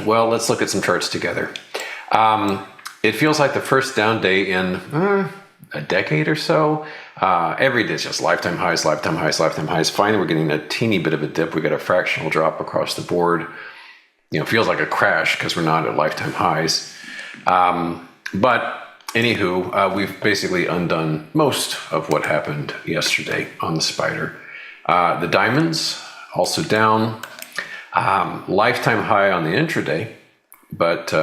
Well, let's look at some charts together. It feels like the first down day in a decade or so. Every day is just lifetime highs, lifetime highs, lifetime highs. Finally, we're getting a teeny bit of a dip. We got a fractional drop across the board. It feels like a crash because we're not at lifetime highs. But anywho, we've basically undone most of what happened yesterday on the spider. The diamonds also down. Lifetime high on the intraday, but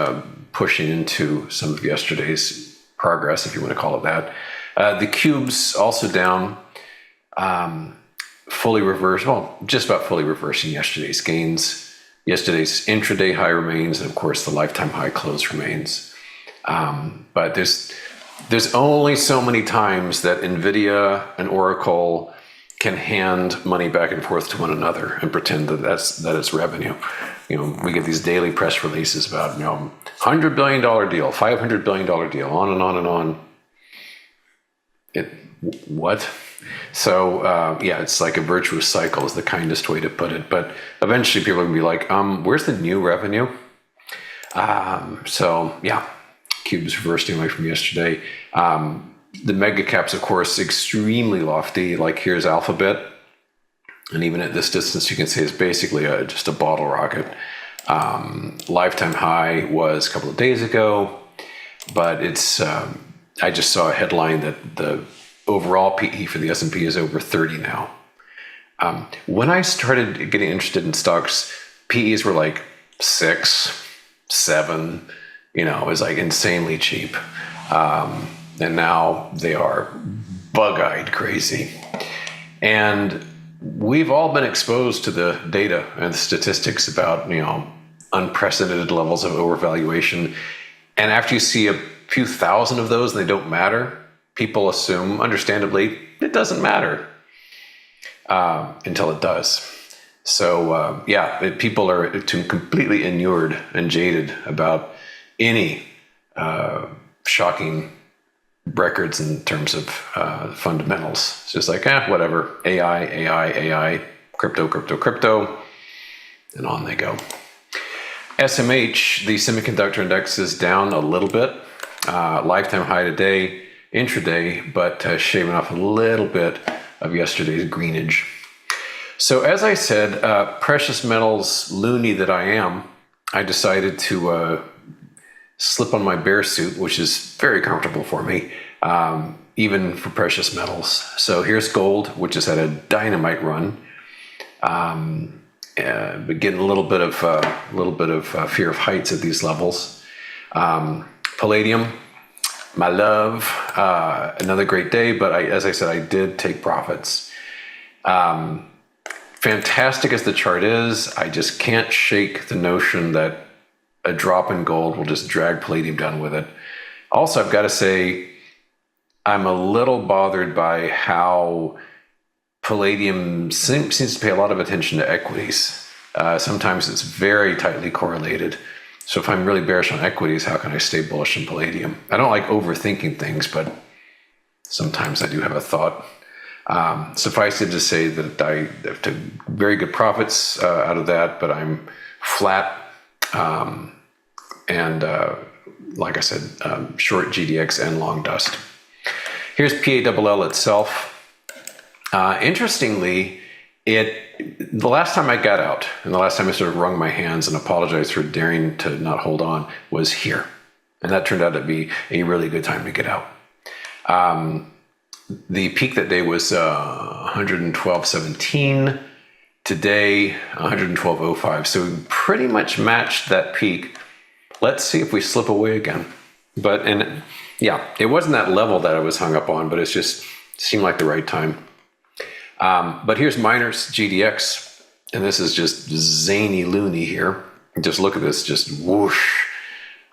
pushing into some of yesterday's progress, if you want to call it that. The cubes also down, fully reversed, well, just about fully reversing yesterday's gains. Yesterday's intraday high remains, and of course the lifetime high close remains. But there's only so many times that NVIDIA and Oracle can hand money back and forth to one another and pretend that it's revenue. We get these daily press releases about $100 billion deal, $500 billion deal, on and on and on. What? So it's like a virtuous cycle is the kindest way to put it. But eventually people are gonna be like, where's the new revenue? Cubes reversing away from yesterday. The mega caps, of course, extremely lofty. Like here's Alphabet, and even at this distance, you can see it's basically just a bottle rocket. Lifetime high was a couple of days ago, but it's. I just saw a headline that the overall PE for the S&P is over 30 now. When I started getting interested in stocks, PEs were like 6, 7. It was like insanely cheap. And now they are bug-eyed crazy. And we've all been exposed to the data and the statistics about, unprecedented levels of overvaluation. And after you see a few thousand of those and they don't matter, people assume, understandably, it doesn't matter until it does. So, people are completely inured and jaded about any shocking records in terms of fundamentals. It's just like, whatever, AI, crypto, and on they go. SMH, the semiconductor index, is down a little bit. Lifetime high today, intraday, but shaving off a little bit of yesterday's greenage. So as I said, precious metals loony that I am, I decided to slip on my bear suit, which is very comfortable for me, even for precious metals. So here's gold, which has had a dynamite run, but getting a little bit of fear of heights at these levels. Palladium, my love, another great day, but as I said, I did take profits. Fantastic as the chart is, I just can't shake the notion that a drop in gold will just drag palladium down with it. Also, I've got to say, I'm a little bothered by how palladium seems to pay a lot of attention to equities. Sometimes it's very tightly correlated. So if I'm really bearish on equities, how can I stay bullish on palladium? I don't like overthinking things, but sometimes I do have a thought. Suffice it to say that I took very good profits out of that, but I'm flat. Like I said, short GDX and long dust. Here's PALL itself. Interestingly, the last time I got out and the last time I sort of wrung my hands and apologized for daring to not hold on was here. And that turned out to be a really good time to get out. The peak that day was 112.17. Today, 112.05. So we pretty much matched that peak. Let's see if we slip away again. It wasn't that level that I was hung up on, but it just seemed like the right time. But here's miners GDX, and this is just zany loony here. Just look at this, just whoosh,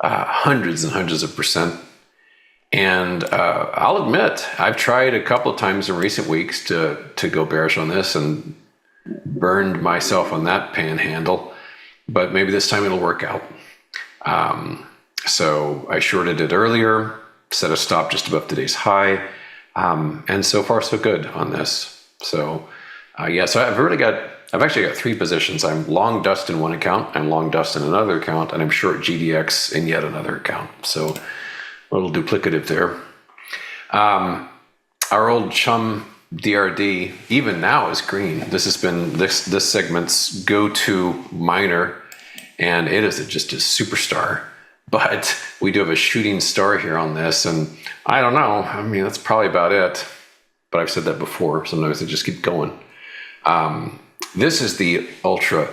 hundreds and hundreds of percent. And I'll admit, I've tried a couple of times in recent weeks to go bearish on this and burned myself on that panhandle, but maybe this time it'll work out. So I shorted it earlier, set a stop just above today's high, and so far so good on this. So so I've really got I've actually got 3 positions. I'm long dust in one account, I'm long dust in another account, and I'm short GDX in yet another account. So a little duplicative there. Our old chum DRD, even now, is green. This has been this segment's go-to miner, and it is just a superstar. But we do have a shooting star here on this, and I don't know. I mean, that's probably about it. But I've said that before. Sometimes they just keep going. This is the ultra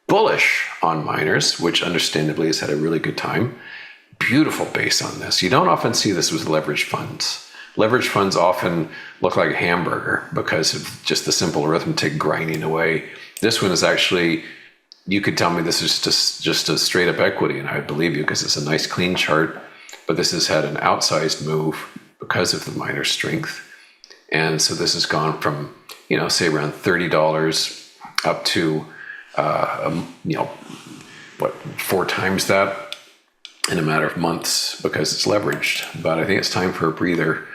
bullish on miners, which understandably has had a really good time. Beautiful base on this. You don't often see this with leveraged funds. Leveraged funds often look like a hamburger because of just the simple arithmetic grinding away. This one is actually, you could tell me this is just a straight up equity, and I would believe you because it's a nice clean chart, but this has had an outsized move because of the miner strength. And so this has gone from, say around $30 up to, 4 times that in a matter of months because it's leveraged. But I think it's time for a breather.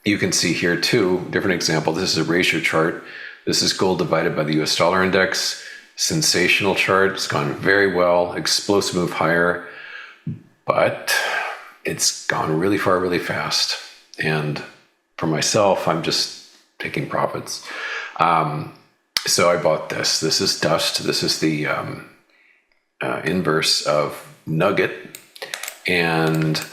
You can see here too, different example. This is a ratio chart. This is gold divided by the US dollar index. Sensational chart. It's gone very well. Explosive move higher, but it's gone really far, really fast. And for myself, I'm just taking profits. So I bought this. This is dust. This is the inverse of nugget, and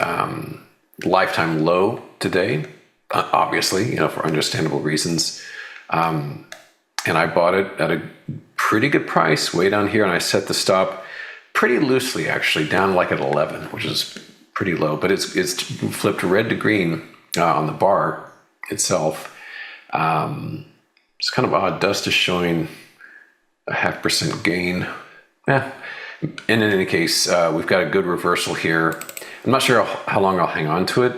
lifetime low today, obviously, for understandable reasons. And I bought it at a pretty good price way down here, and I set the stop pretty loosely, actually, down like at 11, which is pretty low, but it's flipped red to green on the bar itself. It's kind of odd. Dust is showing a 0.5% gain. And in any case, we've got a good reversal here. I'm not sure how long I'll hang on to it,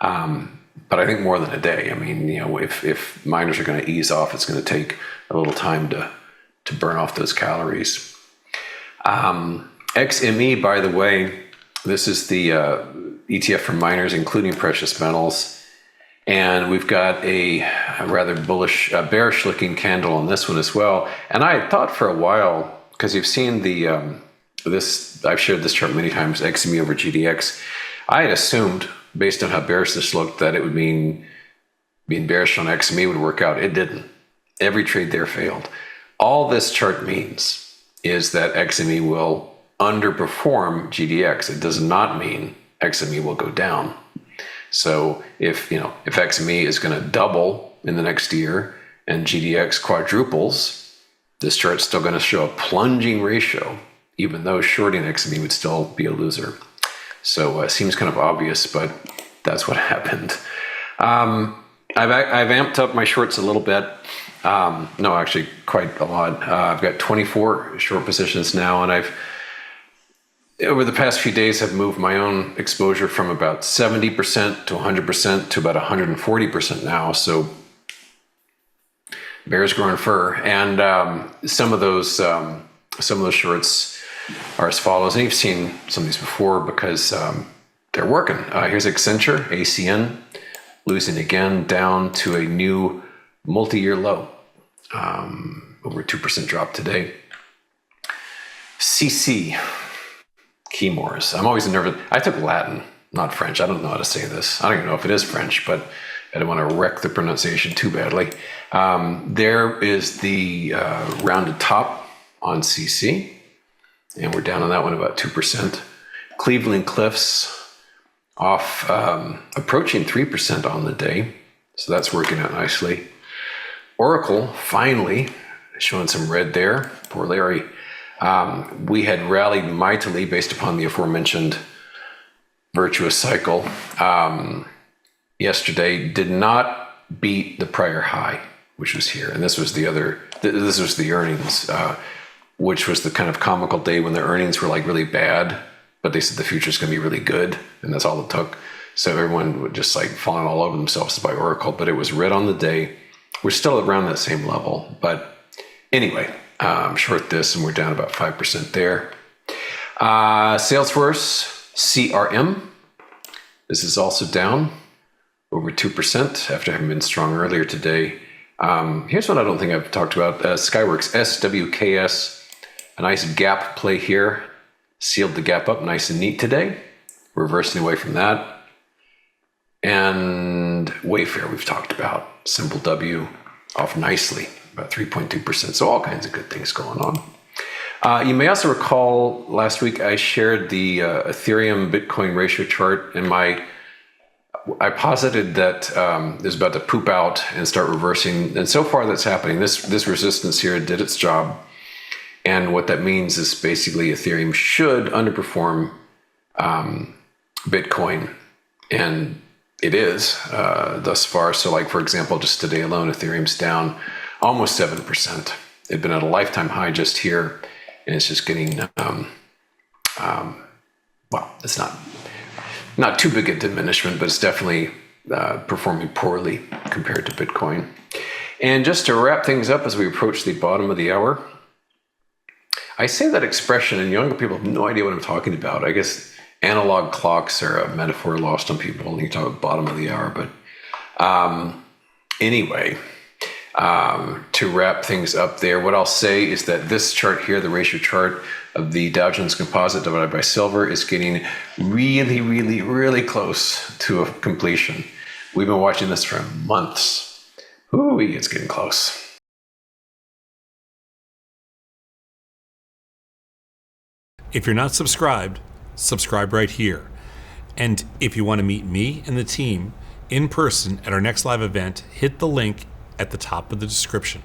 but I think more than a day. I mean, if miners are going to ease off, it's going to take a little time to burn off those calories. XME, by the way, this is the ETF for miners, including precious metals. And we've got a rather bearish looking candle on this one as well. And I had thought for a while, because you've seen I've shared this chart many times, XME over GDX. I had assumed, based on how bearish this looked, that it would mean being bearish on XME would work out. It didn't. Every trade there failed. All this chart means is that XME will underperform GDX. It does not mean XME will go down. So if XME is going to double in the next year and GDX quadruples, this chart's still going to show a plunging ratio, even though shorting XME would still be a loser. So it seems kind of obvious, but that's what happened. I've amped up my shorts a little bit. No, actually quite a lot. I've got 24 short positions now, and over the past few days, I've moved my own exposure from about 70% to 100% to about 140% now. So bears growing fur, and some of those shorts are as follows. And you've seen some of these before because they're working. Here's Accenture, ACN, losing again down to a new multi-year low, over 2% drop today. CC. Chemours. I'm always nervous. I took Latin, not French. I don't know how to say this. I don't even know if it is French, but I don't want to wreck the pronunciation too badly. There is the rounded top on CC, and we're down on that one about 2%. Cleveland Cliffs off, approaching 3% on the day, so that's working out nicely. Oracle finally showing some red there. Poor Larry. We had rallied mightily based upon the aforementioned virtuous cycle. Yesterday did not beat the prior high, which was here. And this was the earnings, which was the kind of comical day when the earnings were like really bad, but they said the future is going to be really good. And that's all it took. So everyone would just like falling all over themselves to buy Oracle, but it was red on the day. We're still around that same level. But anyway, short this, and we're down about 5% there. Salesforce, CRM. This is also down over 2% after having been strong earlier today. Here's one I don't think I've talked about. Skyworks, SWKS, a nice gap play here. Sealed the gap up nice and neat today. Reversing away from that. And Wayfair we've talked about. Symbol W off nicely, about 3.2%. So all kinds of good things going on. You may also recall last week I shared the Ethereum Bitcoin ratio chart, and I posited that it was about to poop out and start reversing. And so far that's happening. This resistance here did its job. And what that means is basically Ethereum should underperform Bitcoin. And it is thus far. So like, for example, just today alone, Ethereum's down almost 7%. It'd been at a lifetime high just here. And it's just getting, well, it's not too big a diminishment, but it's definitely performing poorly compared to Bitcoin. And just to wrap things up as we approach the bottom of the hour, I say that expression and younger people have no idea what I'm talking about. I guess analog clocks are a metaphor lost on people when you talk about bottom of the hour. But anyway, to wrap things up there, what I'll say is that this chart here, the ratio chart of the Dow Jones Composite divided by silver, is getting really, really, really close to a completion. We've been watching this for months. Ooh, it's getting close. If you're not subscribed, subscribe right here. And if you want to meet me and the team in person at our next live event, hit the link at the top of the description.